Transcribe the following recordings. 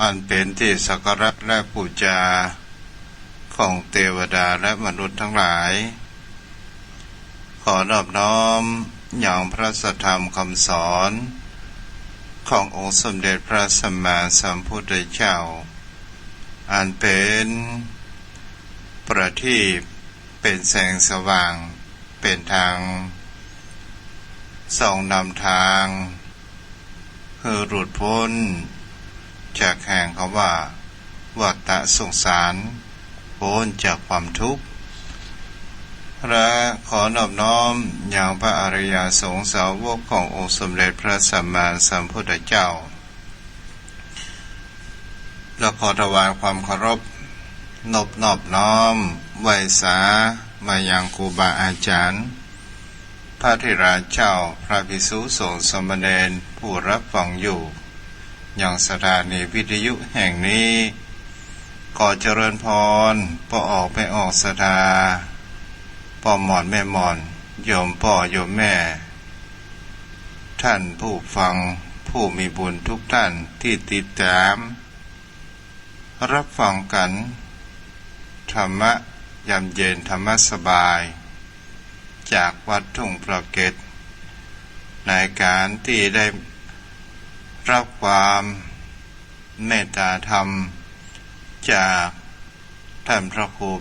อันเป็นที่สักการะและบูชาของเทวดาและมนุษย์ทั้งหลายขอนอบน้อมอย่างพระสัทธรรมคำสอนขององค์สมเด็จพระสัมมาสัมพุทธเจ้าอันเป็นประทีปเป็นแสงสว่างเป็นทางส่องนำทางคือหลุดพ้นจากแห่งคำว่าวัฏสงสารพ้นจากความทุกข์และขอนอบน้อมอย่างพระอริยสงฆ์สาวกขององค์สมเด็จพระสัมมาสัมพุทธเจ้าและขอถวายความเคารพนอบน้อมไหว้สามายังครูบาอาจารย์พระธิราชเจ้าพระภิกษุสงฆ์สามเณรผู้รับฟังอยู่อย่างสถานีวิทยุแห่งนี้ขอเจริญพรพ่อออกไม่ออกศรัทธาพ่อหมอนแม่หมอนโยมพ่อโยมแม่ท่านผู้ฟังผู้มีบุญทุกท่านที่ติดตามรับฟังกันธรรมะยามเย็นธรรมะสบายจากวัดทุ่งประเกตในการที่ได้รับความเมตตาธรรมจากท่านพระครู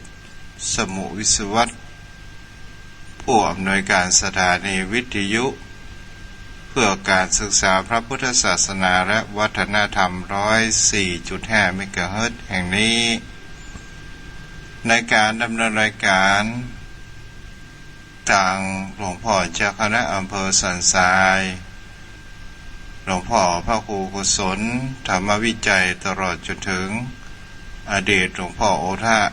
สมุวิศวัตรผู้อำนวยการสถานีวิทยุเพื่อการศึกษาพระพุทธศาสนาและวัฒนธรรม 104.5 เมกะเฮิรตซ์แห่งนี้ในการดำเนินรายการทางหลวงพ่อเจ้าคณะอำเภอสันทรายหลวงพ่อพระครูกุศลธรรมวิจัยตลอดจนถึงอดีตหลวงพ่อโอภาส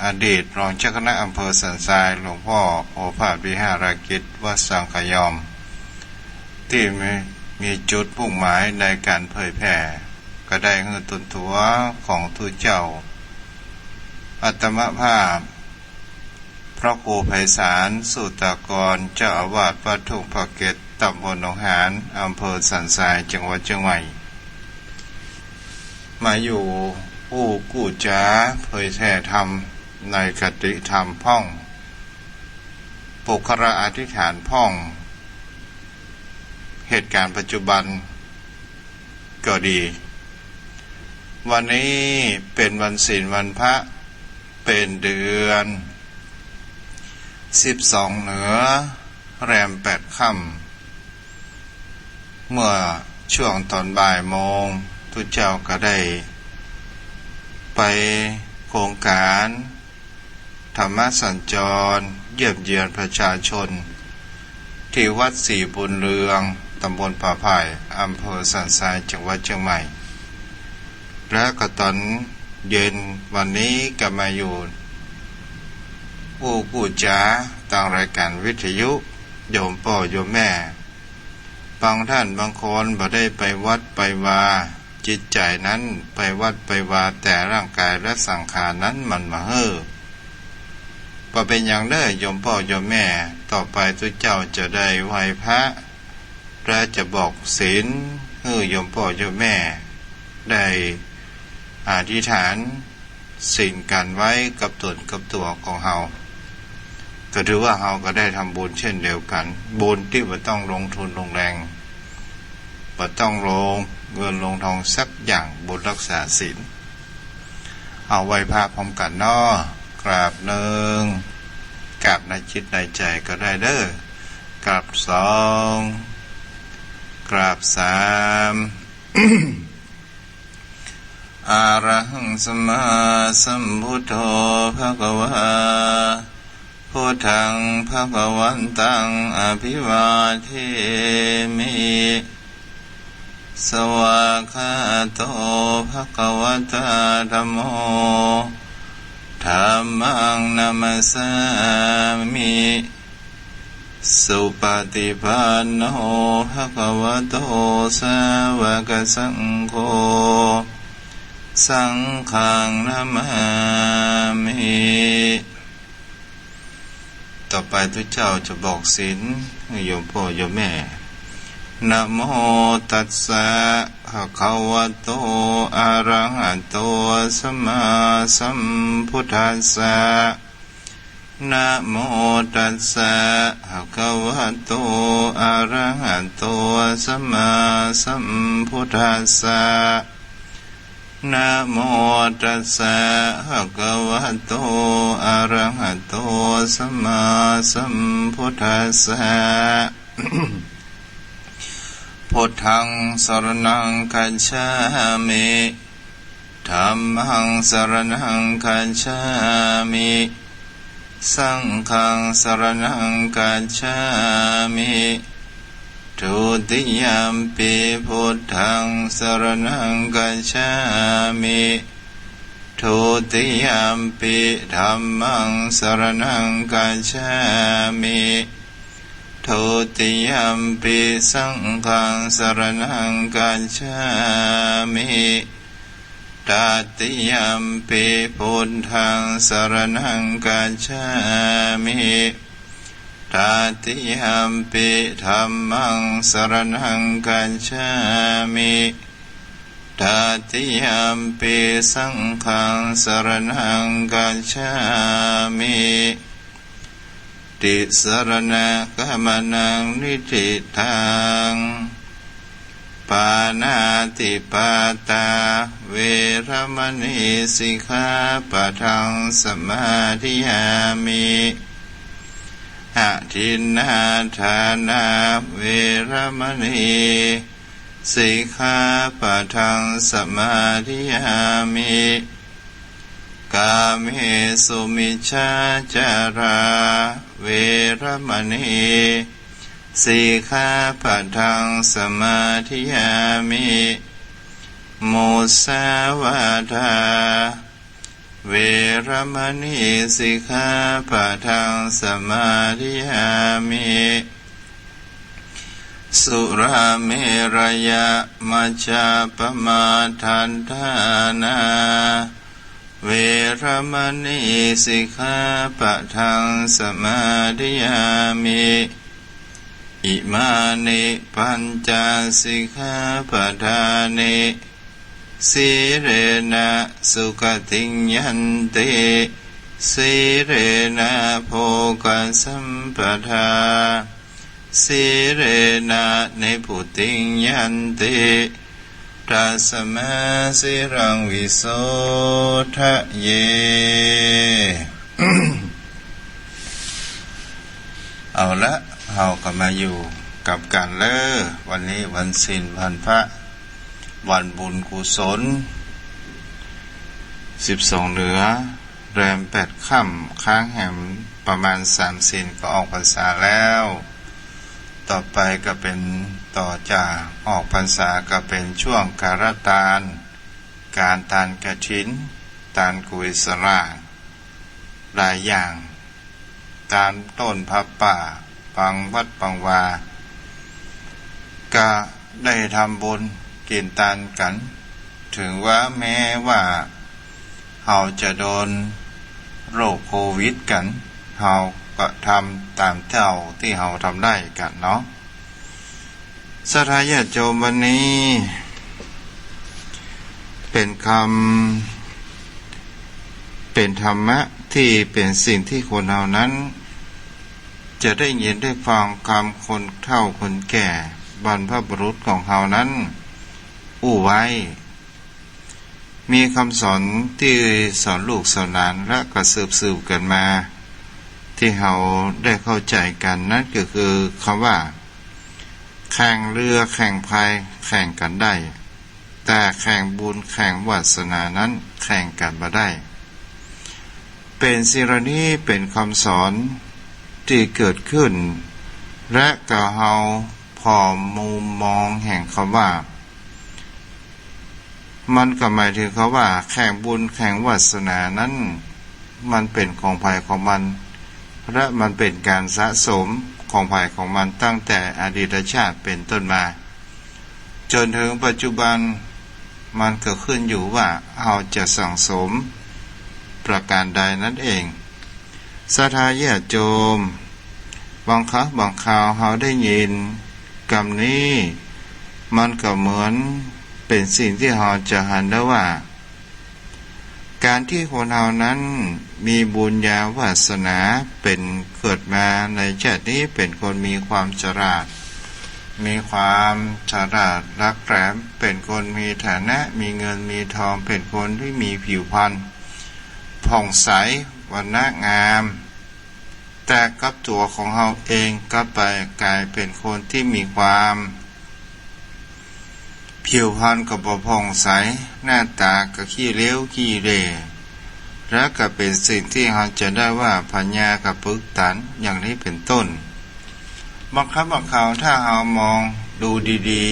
อดีตรองเจ้าคณะอำเภอสันทรายหลวงพ่อโอภาสวิหารกิจวัดสังขยอมที่มีจุดมุ่งหมายในการเผยแผ่ก็ได้เงินตุนตัวของทูตเจ้าอัตมภาพพระครูไพศาลสุตากรเจ้าอาวาสวัดทุ่งประเกตตำบลหนองหานอำเภอสันทรายจังหวัดเชียงใหม่มาอยู่ผู้กู้จ้าเผยแผ่ธรรมในคติธรรมพ่องปุคระอธิษฐานพ่องเหตุการณ์ปัจจุบันก็ดีวันนี้เป็นวันศีลวันพระเป็นเดือน12เหนือแรม8ค่ำเมื่อช่วงตอนบ่ายโมงทุกเจ้าก็ได้ไปโครงการธรรมสัญจรเยี่ยมเยียนประชาชนที่วัดศรีบุญเรืองตำบลป่าไผ่อำเภอสันทรายจังหวัดเชียงใหม่และก็ตอนเย็นวันนี้ก็มาอยู่ผู้กู้จ้าต่างรายการวิทยุโยมพ่อโยมแม่บางท่านบางคนบ่ได้ไปวัดไปวาจิตใจนั้นไปวัดไปวาแต่ร่างกายและสังขารนั้นมันมาเฮ่อบ่เป็นอย่างเด้อโยมพ่อโยมแม่ต่อไปทุกเจ้าจะได้ไหว้พระและจะบอกศีลให้โยมพ่อโยมแม่ได้อธิษฐานสิ่งกันไว้กับตนกับตัวของเฮาก็ถือว่าเฮาก็ได้ทำบุญเช่นเดียวกันบุญที่บ่ต้องลงทุนลงแรงบ่ต้องลงเงินลงทองสักอย่างบุญรักษาศีลเอาไว้พระพร้อมกันเนาะกราบหนึ่งกราบในจิตในใจก็ได้เด้อกราบสองกราบสาม อะระหังสัมมาสัมพุทโธภะคะวะพุทธังภะคะวันตังอภิวาเทมิสวากขาโตภะคะวะตาธัมโมธัมมังนัมสสามิสุปฏิปันโนภะคะวะโตสาวกสังโฆสังฆังนะมามิต่อไปทุกเจ้าจะบอกศีลให้โยมพ่อโยมแม่นะโมตัสสะภ ภะคะวะโตอะระหะโตสัมมาสัมพุทธัสสะนะโมตัสสะภะคะวะโตอะระหะโตสัมมาสัมพุทธัสสะนะโมตัสสะภะคะวะโตอะระหะโตสัมมาสัมพุทธัสสะพุทธังสรณังคัจฉามิธัมมังสรณังคัจฉามิสังฆังสรณังคัจฉามิทุติยัมปิพุทธังสรณังคัจฉามิทุติยัมปิธัมมังสรณังคัจฉามิทุติยัมปิสังฆังสรณังคัจฉามิตติยัมปิพุทธังสรณังคัจฉามิตติยัมปิธัมมังสรณังคัจฉามิตติยัมปิสังฆังสรณังคัจฉามิติสรณะกัมมังนิทิตังปานาติปาตาเวรมณีสิกขาปะทังสมาธิยามิอะทินนาทานาเวรมณีสิกขาปะทังสมาธิยามิกาเมสุมิจฉาจาราเวรมณีสิกขาปะทังสมาธิยามิมุสาวาทาเวรมณีสิกขาปะทังสมาธิยามิสุราเมรยะมัจจาปมาทันทานาเวรมณีสิกขาปะทังสมาธิยามิอิมานิปัญจสิกขาปทานิสีเรนะสุขติยันติสีเรนะโภคสัมปทาสีเรนะนิพุติยันติตัสมาสิรังวิโสทะเย เอาละเราก็มาอยู่กับการวันนี้วันศีลวันพระวันบุญกุศล12เหนือแรม8ค่ำค้างแหมประมาณ3ศีลก็ออกพรรษาแล้วต่อไปก็เป็นต่อจากออกพรรษาก็เป็นช่วงการทานการทานกฐินทานกุศลหลายอย่างการต้นผ้าป่าปังวัดปังวาก็ได้ทำบุญกินทานกันถึงว่าแม้ว่าเราจะโดนโรคโควิดกันเราก็ทำตามเท่าที่เราทำได้กันเนาะศรัทธาญาติโยมวันนี้เป็นธรรมะที่เป็นสิ่งที่คนเรานั้นจะได้ยินได้ฟังคำคนเฒ่าคนแก่บรรพบุรุษของเรานั้นอู้ไว้มีคำสอนที่สอนลูกสอนหลานและก็สืบกันมาที่เราได้เข้าใจกันนั่นก็คือคำว่าแข่งเรือแข่งพายแข่งกันได้แต่แข่งบุญแข่งวาสนานั้นแข่งกันบ่ได้เป็นสิ่งนี้เป็นคำสอนที่เกิดขึ้นและก็เฮาพอมุมมองแห่งคำว่ามันก็หมายถึงคำว่าแข่งบุญแข่งวาสนานั้นมันเป็นของภายของมันและมันเป็นการสะสมของภายของมันตั้งแต่อดีตชาติเป็นต้นมาจนถึงปัจจุบันมันก็ขึ้นอยู่ว่าเราจะสั่งสมประการใดนั่นเองศรัทธาญาติโยมบางครั้งบางคราวเราได้ยินคำนี้มันก็เหมือน เป็นสิ่งที่เราจะหันได้ว่าการที่คนเรานั้นมีบุญญาวาสนาเป็นเกิดมาในชาตินี้เป็นคนมีความฉลาดมีความฉลาดรักแหลมเป็นคนมีฐานะมีเงินมีทองเป็นคนที่มีผิวพรรณผ่องใสวรรณะงามแต่กับตัวของเราเองก็ไปกลายเป็นคนที่มีความผิวพรรณก็บ่ผ่องใสหน้าตาก็ขี้เหลวขี้เหร่และก็เป็นสิ่งที่เราจะได้ว่าปัญญากับปึกตันอย่างนี้เป็นต้นบางครั้งบางคราวถ้าเรามองดูดี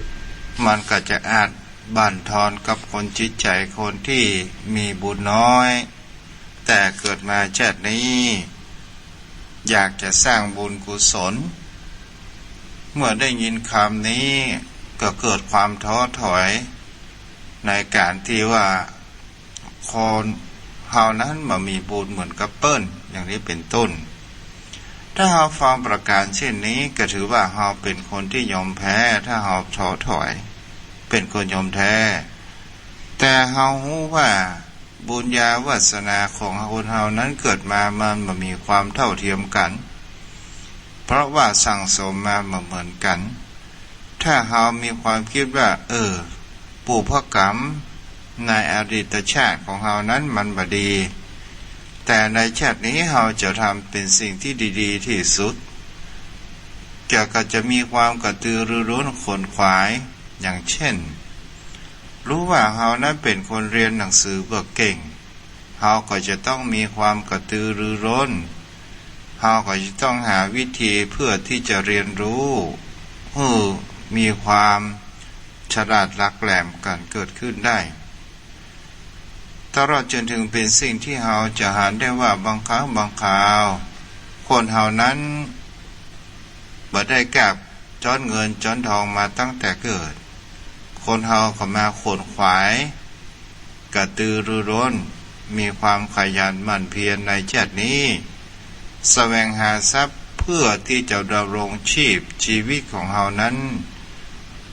ๆมันก็จะอาจบั่นทอนกับคนจิตใจคนที่มีบุญน้อยแต่เกิดมาชาตินี้อยากจะสร้างบุญกุศลเมื่อได้ยินคำนี้ก็เกิดความท้อถอยในการที่ว่าคนเฮานั้นมามีบุญเหมือนกับเปิ้ลอย่างนี้เป็นต้นถ้าเฮาฟังประการเช่นนี้ก็ถือว่าเฮาเป็นคนที่ยอมแพ้ถ้าเฮาท้อถอยเป็นคนยอมแพ้แต่เฮารู้ว่าบุญญาวาสนาของคนเฮานั้นเกิดมามันบ่มีความเท่าเทียมกันเพราะว่าสั่งสมมาเหมือนกันถ้าเฮามีความคิดว่าปุพกรรมในอดีตชาติของเฮานั้นมันบ่ดีแต่ในชาตินี้เฮาจะทำเป็นสิ่งที่ดีๆที่สุดก็จะมีความกระตือรือร้นขวนขวายอย่างเช่นรู้ว่าเฮานั้นเป็นคนเรียนหนังสือบ่เก่งเฮาก็จะต้องมีความกระตือรือร้นเฮาก็จะต้องหาวิธีเพื่อที่จะเรียนรู้มีความฉลาดหลักแหลมกันเกิดขึ้นได้ตลอดจนถึงเป็นสิ่งที่เฮาจะหันได้ว่าบางครั้งบางคราวคนเฮานั้นบ่ได้กลับจ้อนเงินจ้อนทองมาตั้งแต่เกิดคนเฮาก็มาขวนขวายกระตือรือร้นมีความขยันหมั่นเพียรในชาตินี้แสวงหาทรัพย์เพื่อที่จะดำรงชีวิตของเฮานั้น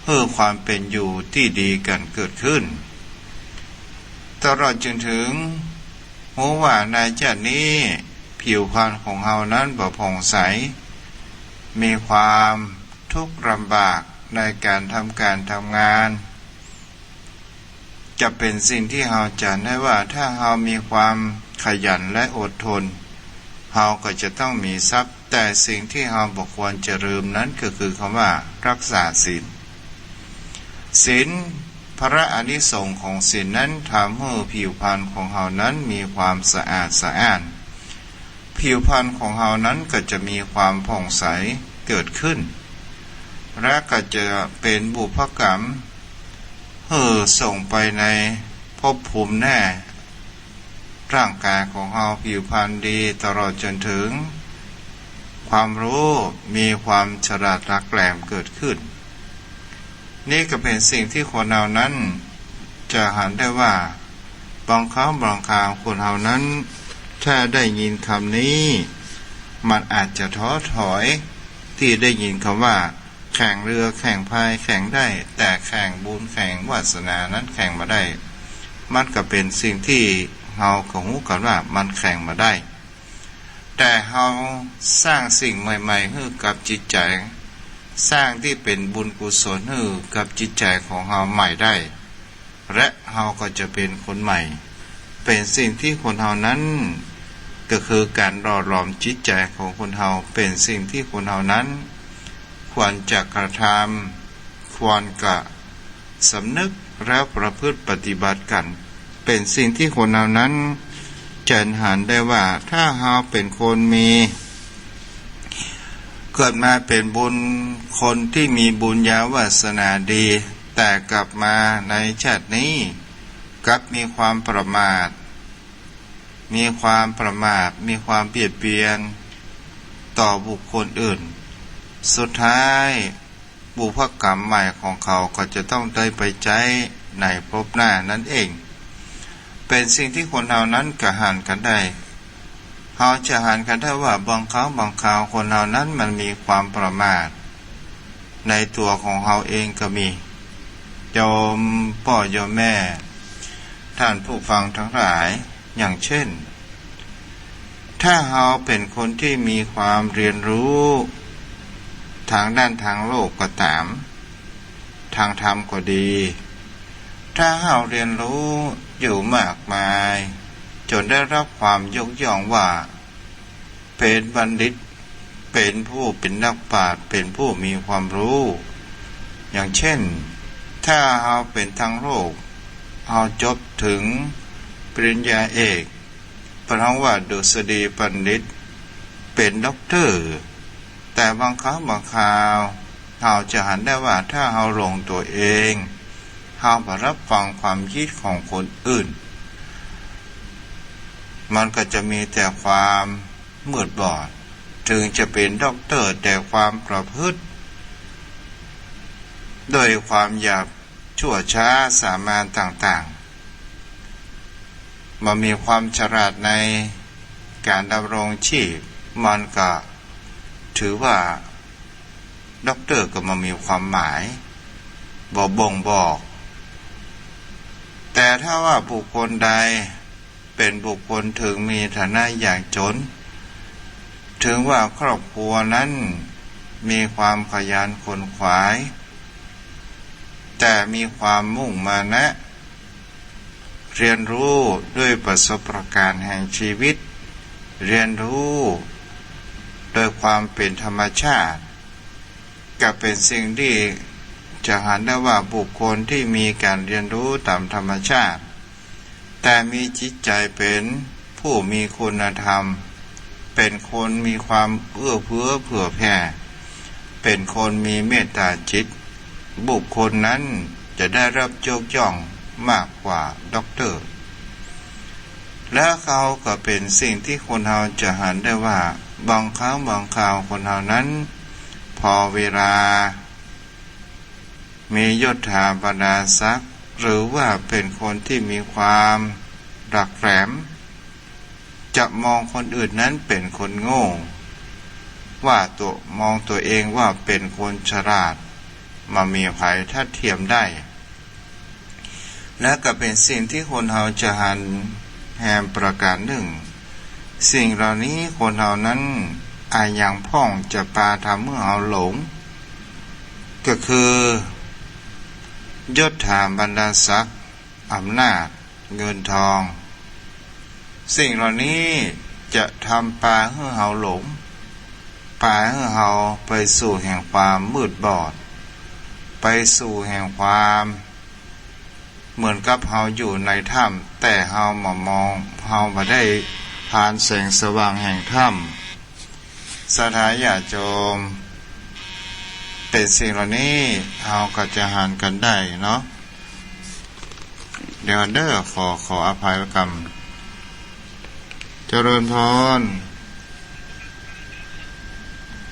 เพื่อความเป็นอยู่ที่ดีกันเกิดขึ้นตลอดจนถึงรู้ว่าในชาตินี้ผิวพรรณของเฮานั้นบ่ผ่องใสมีความทุกข์ลำบากในการทำการทำงานจะเป็นสิ่งที่เฮาจะได้ว่าถ้าเฮามีความขยันและอดทนเฮาก็จะต้องมีทรัพย์แต่สิ่งที่เฮาบ่ควรจะลืมนั้นก็คือคำว่ารักษาศีลพระอานิสงส์ของศีลนั้นทำให้ผิวพรรณของเฮานั้นมีความสะอาดสะอ้านผิวพรรณของเฮานั้นก็จะมีความผ่องใสเกิดขึ้นและก็จะเป็นบุพกรรมส่งไปในภพภูมิแน่ร่างกายของเฮาผิวพรรณดีตลอดจนถึงความรู้มีความฉลาดหลักแหลมเกิดขึ้นนี่ก็เป็นสิ่งที่คนเรานั้นจะหันได้ว่าบางครั้งบางคราวคนเรานั้นถ้าได้ยินคำนี้มันอาจจะท้อถอยที่ได้ยินคำว่าแข่งเรือแข่งพายแข่งได้แต่แข่งบุญแข่งวาสนานั้นแข่งมาได้มันก็เป็นสิ่งที่เราก็รู้กันว่ามันแข่งมาได้แต่เราสร้างสิ่งใหม่ๆให้กับจิตใจสร้างที่เป็นบุญกุศลให้กับจิตใจของเราใหม่ได้และเราก็จะเป็นคนใหม่เป็นสิ่งที่คนเรานั้นก็คือการหล่อหลอมจิตใจของคนเราเป็นสิ่งที่คนเรานั้นควรจะกระทำควรกะสำนึกแล้วประพฤติปฏิบัติกันเป็นสิ่งที่คนเรานั้นจะหันได้ว่าถ้าเราเป็นคนมีเกิดมาเป็นบุญคนที่มีบุญญาวาสนาดีแต่กลับมาในชาตินี้กลับมีความประมาทมีความเบียดเบียนต่อบุคคลอื่นสุดท้ายบุพกรรมใหม่ของเขาก็จะต้องได้ไปใช้ในภพหน้านั่นเองเป็นสิ่งที่คนเรานั้นกระหันกันได้เขาจะหันกันได้ว่าบางครั้งบางคราวคนเรานั้นมันมีความประมาทในตัวของเขาเองก็มี โยมพ่อโยมแม่ท่านผู้ฟังทั้งหลายอย่างเช่นถ้าเราเป็นคนที่มีความเรียนรู้ทางด้านทางโลกก็ตามทางธรรมก็ดีถ้าเราเรียนรู้อยู่มากมายจนได้รับความยกย่องว่าเป็นบัณฑิตเป็นผู้เป็นนักปราชญ์เป็นผู้มีความรู้อย่างเช่นถ้าเราเป็นทางโลกเราจบถึงปริญญาเอกพระว่าดุษฎีบัณฑิตเป็นด็อกเตอร์แต่บางครั้งบางคราวเราจะหันได้ว่าถ้าเราลงตัวเองเราไปรับฟังความคิดของคนอื่นมันก็จะมีแต่ความมืดบอดถึงจะเป็นด็อกเตอร์แต่ความประพฤติโดยความหยาบชั่วช้าสามานต่างๆมันมีความฉลาดในการดำรงชีพมันก็ถือว่าด็อกเตอร์ก็มามีความหมายบ่งบอกแต่ถ้าว่าบุคคลใดเป็นบุคคลถึงมีฐานะอย่างจนถึงว่าครอบครัวนั้นมีความขยันขวนขวายแต่มีความมุ่งมานะเรียนรู้ด้วยประสบการณ์แห่งชีวิตเรียนรู้โดยความเป็นธรรมชาติก็เป็นสิ่งที่จะหันได้ว่าบุคคลที่มีการเรียนรู้ตามธรรมชาติแต่มีจิตใจเป็นผู้มีคุณธรรมเป็นคนมีความเอื้อเฟื้อเผื่อแผ่เป็นคนมีเมตตาจิตบุคคลนั้นจะได้รับยกย่องมากกว่าด็อกเตอร์และเขาก็เป็นสิ่งที่คนเราจะหันได้ว่าบางครั้งบางคราวคนเรานั้นพอเวลามียศถาบรรดาศักดิ์หรือว่าเป็นคนที่มีความรักแหลมจะมองคนอื่นนั้นเป็นคนโง่ว่าตัวมองตัวเองว่าเป็นคนฉลาดมามีภัยทัดเทียมได้และก็เป็นสิ่งที่คนเราจะหันแหมประการหนึ่งสิ่งเหล่านี้คนเรานั้นอายังพ่องจะปาทำเมื่อเราหลงก็คือยศถาบรรดาศักดิ์อำนาจเงินทองสิ่งเหล่านี้จะทำปาให้เราหลงปาให้เราไปสู่แห่งความมืดบอดไปสู่แห่งความเหมือนกับเราอยู่ในถ้ำแต่เรามองเราไม่ได้ผ่านแสงสว่างแห่งถ้ำสถาญาติโยมเป็นสิ่งเหล่านี้เราก็จะหันกันได้เนาะเดี๋ยวเด้อขออภัยกรรมเจริญพร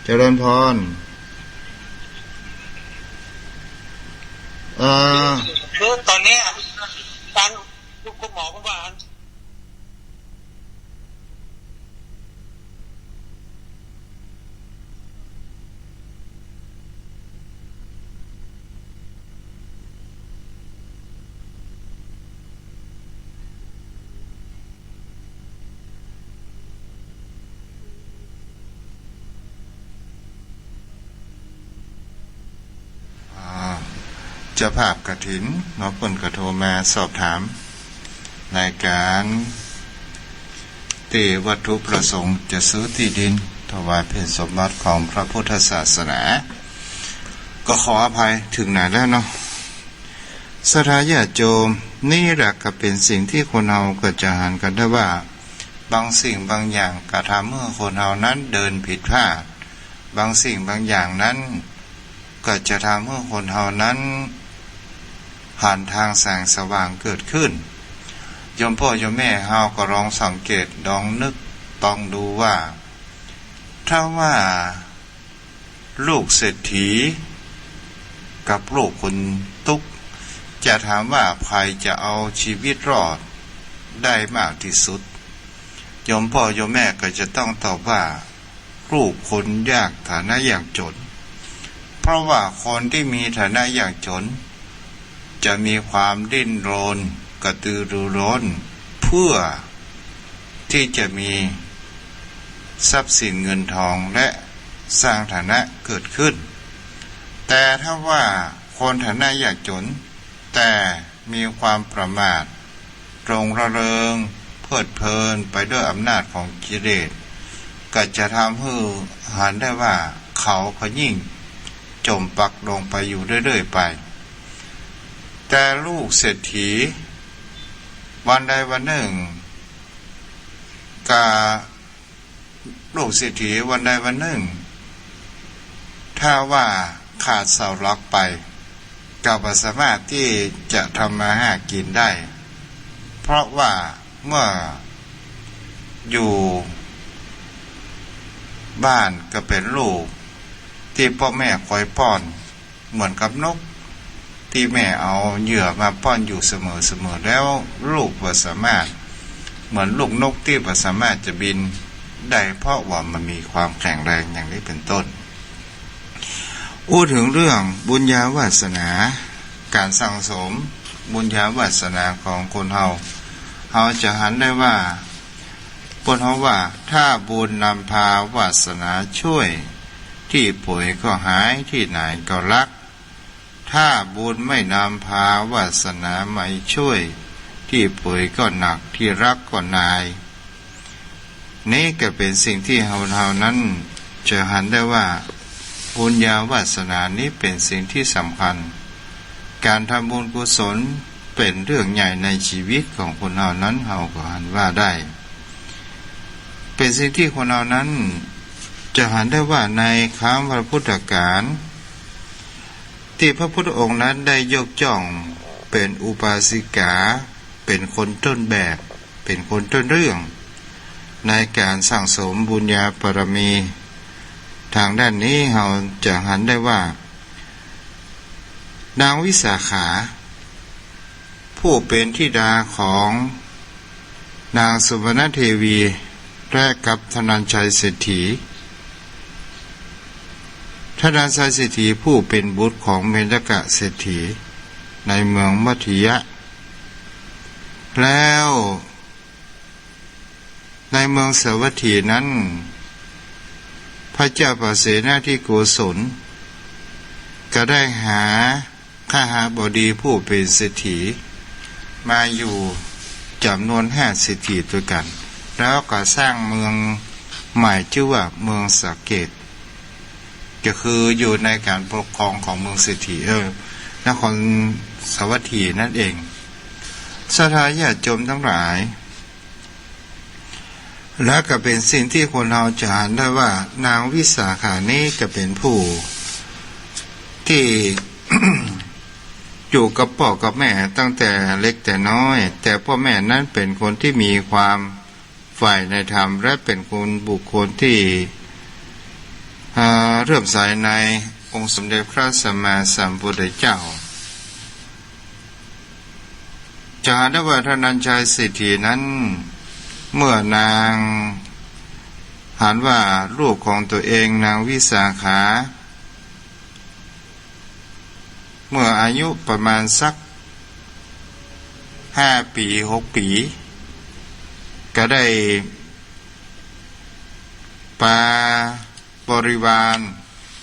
เจริญพรคือตอนนี้การคุณหมอบอกว่าเจ้าภาพกฐินเนาะเพิ่นก็โทรมาสอบถามในการที่วัตถุประสงค์จะซื้อที่ดินถวายเป็นสมบัติของพระพุทธศาสนาก็ขออภัยถึงไหนแล้วเนาะสถาญาติโยมนี่แหละก็เป็นสิ่งที่คนเราก็จะหันกันได้ว่าบางสิ่งบางอย่างกระทำเมื่อคนเรานั้นเดินผิดพลาดบางสิ่งบางอย่างนั้นก็จะทำเมื่อคนเรานั้นผ่านทางแสงสว่างเกิดขึ้นโยมพ่อโยมแม่เฮาก็ลองสังเกตลองนึกต้องดูว่าถ้าว่าลูกเศรษฐีกับลูกคนทุกข์จะถามว่าใครจะเอาชีวิตรอดได้มากที่สุดโยมพ่อโยมแม่ก็จะต้องตอบว่าลูกคนยากฐานะยากจนเพราะว่าคนที่มีฐานะยากจน จะมีความดิ้นรนกระตือรือร้นเพื่อที่จะมีทรัพย์สินเงินทองและสร้างฐานะเกิดขึ้นแต่ถ้าว่าคนฐานะยากจนแต่มีความประมาทตรงระเริงเพลิดเพลินไปด้วยอำนาจของกิเลสก็จะทำให้หันได้ว่าเขาก็ยิ่งจมปักลงไปอยู่เรื่อยๆไปแต่ลูกเศรษฐีวันใดวันหนึ่งลูกเศรษฐีวันใดวันหนึ่งถ้าว่าขาดเสาหลักไปก็ไม่สามารถที่จะทำมาหากินได้เพราะว่าเมื่ออยู่บ้านก็เป็นลูกที่พ่อแม่คอยป้อนเหมือนกับนกที่แม่เอาเหยื่อมาป้อนอยู่เสมอแล้วลูกไม่สามารถเหมือนลูกนกที่ไม่สามารถจะบินได้เพราะว่ามันมีความแข็งแรงอย่างนี้เป็นต้นพูดถึงเรื่องบุญญาวาสนาการสั่งสมบุญญาวาสนาของคนเราจะหันได้ว่าคนเขาว่าถ้าบุญนำพาวาสนาช่วยที่ป่วยก็หายที่ไหนก็รักถ้าบุญไม่นำพาวาสนาไม่ช่วยที่ป่วยก็หนักที่รักก็นายนี่ก็เป็นสิ่งที่เรานั้นจะหันได้ว่าบุญญาวาสนานี้เป็นสิ่งที่สำคัญการทำบุญกุศลเป็นเรื่องใหญ่ในชีวิตของคนเรานั้นเราก็หันว่าได้เป็นสิ่งที่คนเรานั้นจะหันได้ว่าในครั้งพระพุทธกาลที่พระพุทธองค์นั้นได้ยกย่องเป็นอุบาสิกาเป็นคนต้นแบบเป็นคนต้นเรื่องในการสร้างสมบุญญาบารมีทางด้านนี้เราจะหันได้ว่านางวิสาขาผู้เป็นธิดาของนางสุวรรณเทวีและกับธนัญชัยเศรษฐีธนัญชัยเศรษฐีผู้เป็นบุตรของเมธกะเศรษฐีในเมืองมัทยะแล้วในเมืองสาวัตถีนั้นพระเจ้าปเสนาธิโกศลก็ได้หาข้าหาบดีผู้เป็นเศรษฐีมาอยู่จำนวน5เศรษฐีด้วยกันแล้วก็สร้างเมืองใหม่ชื่อว่าเมืองสาเกตก็คืออยู่ในการปกครองของเมืองเศรษฐีนครสาวัตถีนั่นเองศรัทธาญาติโยมทั้งหลายและก็เป็นสิ่งที่คนเราจะเห็นได้ว่านางวิสาขานี้ก็เป็นผู้ที่ อยู่กับพ่อกับแม่ตั้งแต่เล็กแต่น้อยแต่พ่อแม่นั้นเป็นคนที่มีความใฝ่ในธรรมและเป็นคนบุคคลที่เริ่มใส่ในองค์สมเด็จพระสัมมาสัมพุทธเจ้าจะเห็นได้ว่าธนัญชัยเศรษฐีนั้นเมื่อนางหันว่าลูกของตัวเองนางวิสาขาเมื่ออายุประมาณสัก5 ปี6 ปีก็ได้ปาบริวาร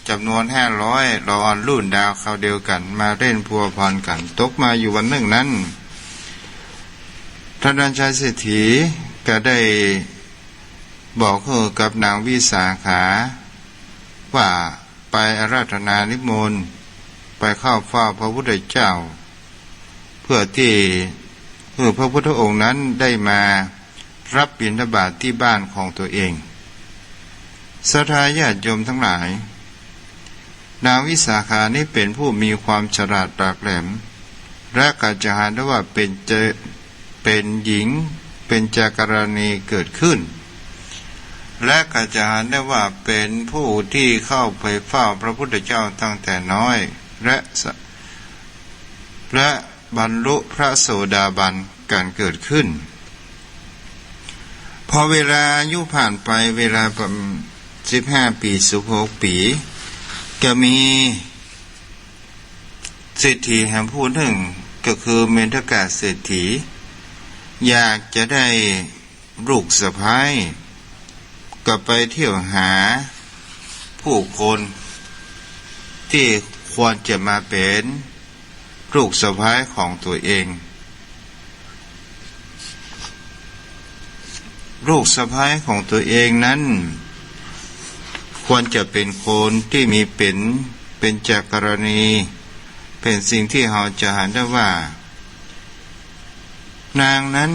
จำนวน500ละออนรุ่นดาวเขาเดียวกันมาเล่นพัวพันกันตกมาอยู่วันหนึ่งนั้นธนัญชัยเศรษฐีก็ได้บอกกับนางวิสาขาว่าไปอาราธนานิมนต์ไปเข้าเฝ้าพระพุทธเจ้าเพื่อที่พระพุทธองค์นั้นได้มารับบิณฑบาตที่บ้านของตัวเองศรัทธาญาติโยมทั้งหลายนางวิสาขานี้เป็นผู้มีความฉลาดปากแหลมและก็จะหาได้ว่าเป็นหญิงเป็นจักรณีเกิดขึ้นและก็จะเห็นได้ว่าเป็นผู้ที่เข้าไปเฝ้าพระพุทธเจ้าตั้งแต่น้อยและบรรลุพระโสดาบันการเกิดขึ้นพอเวลาอายุผ่านไปเวลาประมาณ15 ปี16 ปีก็มีเศรษฐีแห่งผู้หนึ่ง ก็คือเมธกะเศรษฐีอยากจะได้ลูกสะใภ้ก็ไปเที่ยวหาผู้คนที่ควรจะมาเป็นลูกสะใภ้ของตัวเองลูกสะใภ้ของตัวเองนั้นควรจะเป็นคนที่มีเป็นจักรณีเป็นสิ่งที่เราจะเห็นได้ว่านางนั้น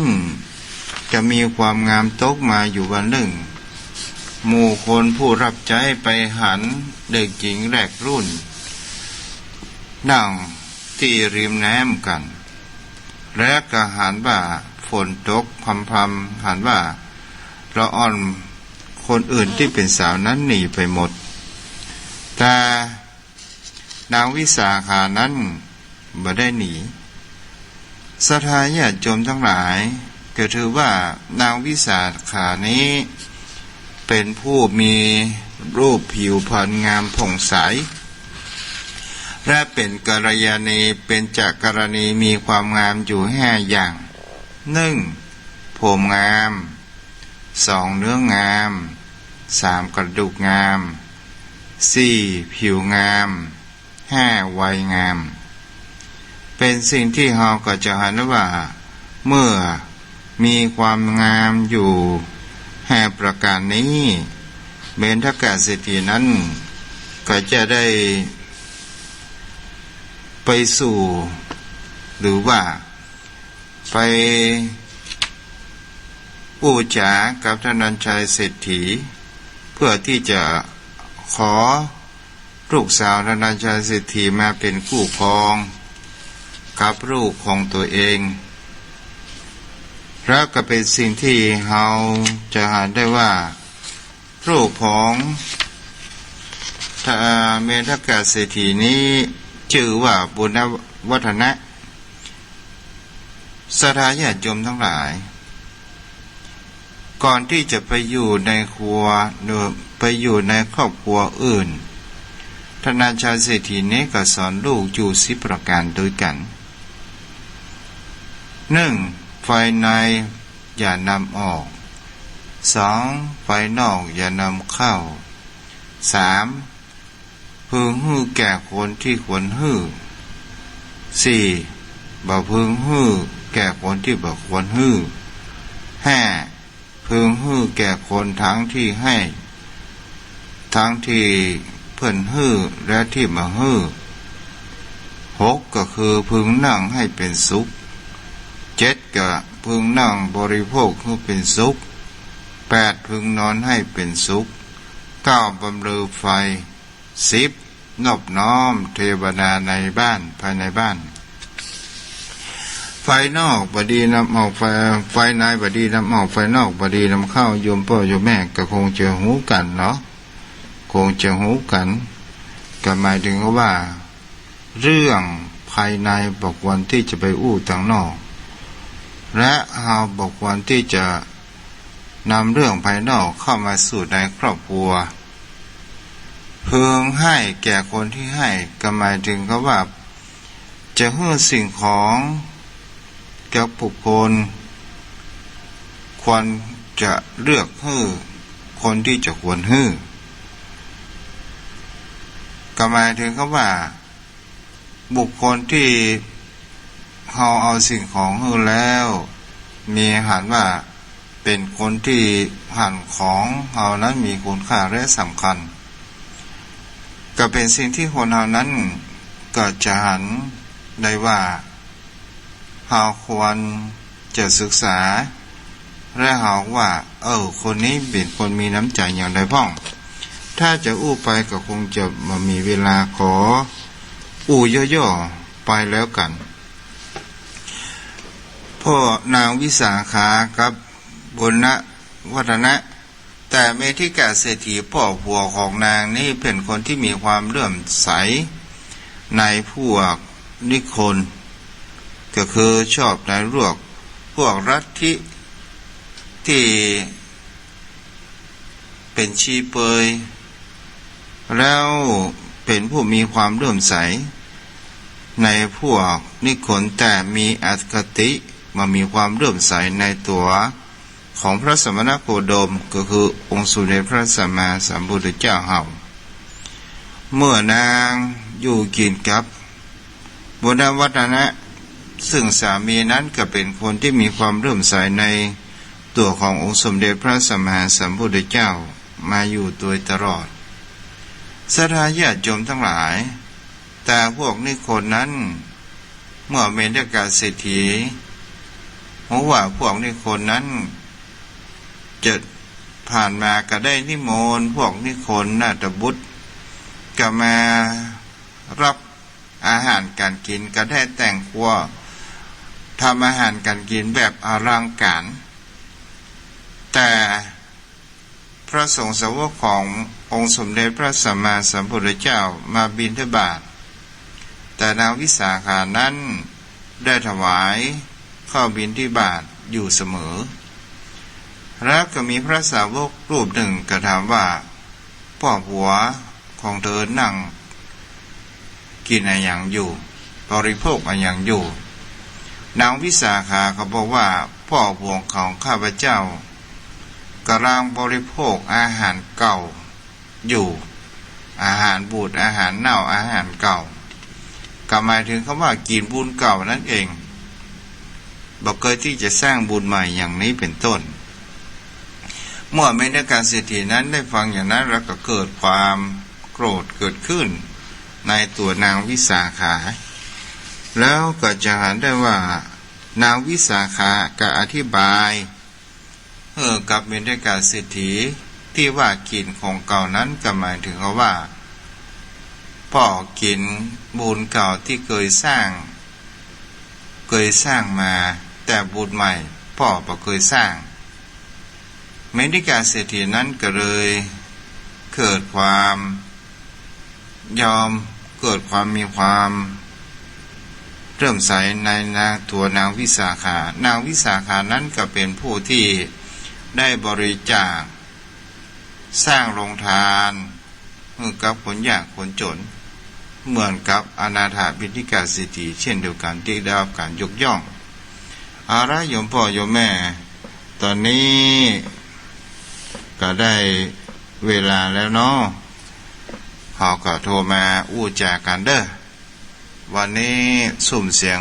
จะมีความงามตกมาอยู่วันหนึ่งหมู่คนผู้รับใช้ไปหันเด็กหญิงแรกรุ่นนั่งที่ริมน้ำกันและก็หันว่าฝนตกพำๆหันว่าละอ่อนคนอื่นที่เป็นสาวนั้นหนีไปหมดแต่นางวิสาขานั้นบ่ได้หนีศรัทธาญาติโยมทั้งหลายก็ถือว่านางวิสาขานี้เป็นผู้มีรูปผิวพรรณงามผ่องใสและเป็นกัลยาณีเป็นจักรณีมีความงามอยู่5อย่าง1ผมงาม2เนื้องาม3กระดูกงาม4ผิวงาม5วัยงามเป็นสิ่งที่เราก็จะเห็นว่าเมื่อมีความงามอยู่5ประการนี้เมธกะเศรษฐีนั้นก็จะได้ไปสู่หรือว่าไปอู้จากับท่านนันชัยเศรษฐีเพื่อที่จะขอลูกสาวท่านนันชัยเศรษฐีมาเป็นคู่ครองกับลูกของตัวเองแล้วก็เป็นสิ่งที่เราจะเห็นได้ว่าลูกของเมธกะเศรษฐีนี้ชื่อว่าบุญวัฒนะศรัทธาญาติโยมทั้งหลายก่อนที่จะไปอยู่ในครัวหรือไปอยู่ในครอบครัวอื่นท่านอาจารย์เศรษฐีนี้ก็สอนลูกอยู่10ประการด้วยกัน1. ไฟในอย่านำออก 2. ไฟนอกอย่านำเข้า 3. พึงฮื้อแก่คนที่ควรฮื้อ 4. บ่พึงฮื้อแก่คนที่บ่ควรฮื้อ 5. พึงฮื้อแก่คนทั้งที่ให้ทั้งที่เพิ่นฮื้อและที่มาฮื้อ 6. ก็คือพึงนั่งให้เป็นสุข 7. ก็พึงนั่งบริโภคให้เป็นสุข 8. พึงนอนให้เป็นสุข 9. บำเรอไฟ 10. นอบน้อมเทวดาในบ้านภายในบ้านไฟนอกบดีนำออกไฟในบดีนำออกไฟนอกบดีนำเข้าโยมพ่อโยมแม่ก็คงจะหูกันเนาะคงจะหูกันก็หมายถึงว่าเรื่องภายในบอกวันที่จะไปอู้ทางนอกและเราบอกวันที่จะนำเรื่องภายนอกเข้ามาสู่ในครอบครัวเพิ่งให้แก่คนที่ให้ก็หมายถึงว่าจะให้สิ่งของแก่บุคคลควรจะเลือกให้คนที่จะควรให้ก็หมายถึงว่าบุคคลที่เขาเอาสิ่งของให้แล้วมีหันว่าเป็นคนที่หันของเขานั้นมีคุณค่าและสำคัญก็เป็นสิ่งที่คนเหล่านั้นก็จะหันได้ว่าเราควรจะศึกษาและหาว่าคนนี้เป็นคนมีน้ำใจอย่างไรบ้างถ้าจะอู้ไปก็คงจะมามีเวลาขออู้ย่อๆไปแล้วกันพ่อนางวิสาขากับบุญวัฒนะแต่เมธิกะเศรษฐีพ่อผัวของนางนี่เป็นคนที่มีความเลื่อมใสในพวกนิคนก็คือชอบในพวกลัทธิที่เป็นชีเปยแล้วเป็นผู้มีความเลื่อมใส ในพวกนิครแต่มีอคติมามีความเลื่อมใสในตัวของพระสมณโคดมก็คือองค์สมเด็จพระสัมมาสัมพุทธเจ้าเฮาเมื่อนางอยู่กินกับบุญวัฒนะซึ่งสามีนั้นก็เป็นคนที่มีความเลื่อมใสในตัวขององค์สมเด็จพระสัมมาสัมพุทธเจ้ามาอยู่โดยตลอดศรัทธาญาติโยมทั้งหลายแต่พวกนิครนั้นเมื่อเมธกาเศรษฐีรู้ว่าพวกนิครนั้นจะผ่านมาก็ได้นิมนต์พวกนิครนาถบุตรก็มารับอาหารการกินก็ได้แต่งครัวทำอาหารการกินแบบอลังการแต่พระสงฆ์สาวกขององค์สมเด็จพระสัมมาสัมพุทธเจ้ามาบิณฑบาตแต่นางวิสาขานั้นได้ถวายข้าวบิณฑบาตอยู่เสมอแล้วก็มีพระสาวกรูปหนึ่งก็ถามว่าพ่อผัวของเธอนั่งกินอะไรอย่างอยู่บริโภคอะไรอย่างอยู่นางวิสาขาเขาบอกว่าพ่อผัวของข้าพเจ้ากำลังบริโภคอาหารเก่าอยู่อาหารบูดอาหารเน่าอาหารเก่าก็หมายถึงคำว่ากินบุญเก่านั่นเองบอกเคยที่จะสร้างบุญใหม่อย่างนี้เป็นต้นเมื่อเมธกาเศรษฐีนั้นได้ฟังอย่างนั้นแล้วก็เกิดความโกรธเกิดขึ้นในตัวนางวิสาขาแล้วก็จะเห็นได้ว่านางวิสาขาก็อธิบายกับเมธกาเศรษฐีที่ว่ากินของเก่านั้นก็หมายถึงว่าพ่อกินบุญเก่าที่เคยสร้างมาแต่บุญใหม่พ่อบ่เคยสร้างเมธกาเศรษฐีนั้นก็เลยเกิดความเกิดความมีความเริ่มใสในตัวนางวิสาขานางวิสาขานั้นก็เป็นผู้ที่ได้บริจาคสร้างโรงทานให้กับคนยากคนจนเหมือนกับอนาถบิณฑิกาเศรษฐีเช่นเดียวกันที่ได้รับการยกย่องอาระโยมพ่อโยมแม่ตอนนี้ก็ได้เวลาแล้วเนาะเขาก็โทรมาอู้จากันเด้อวันนี้สุ่มเสียง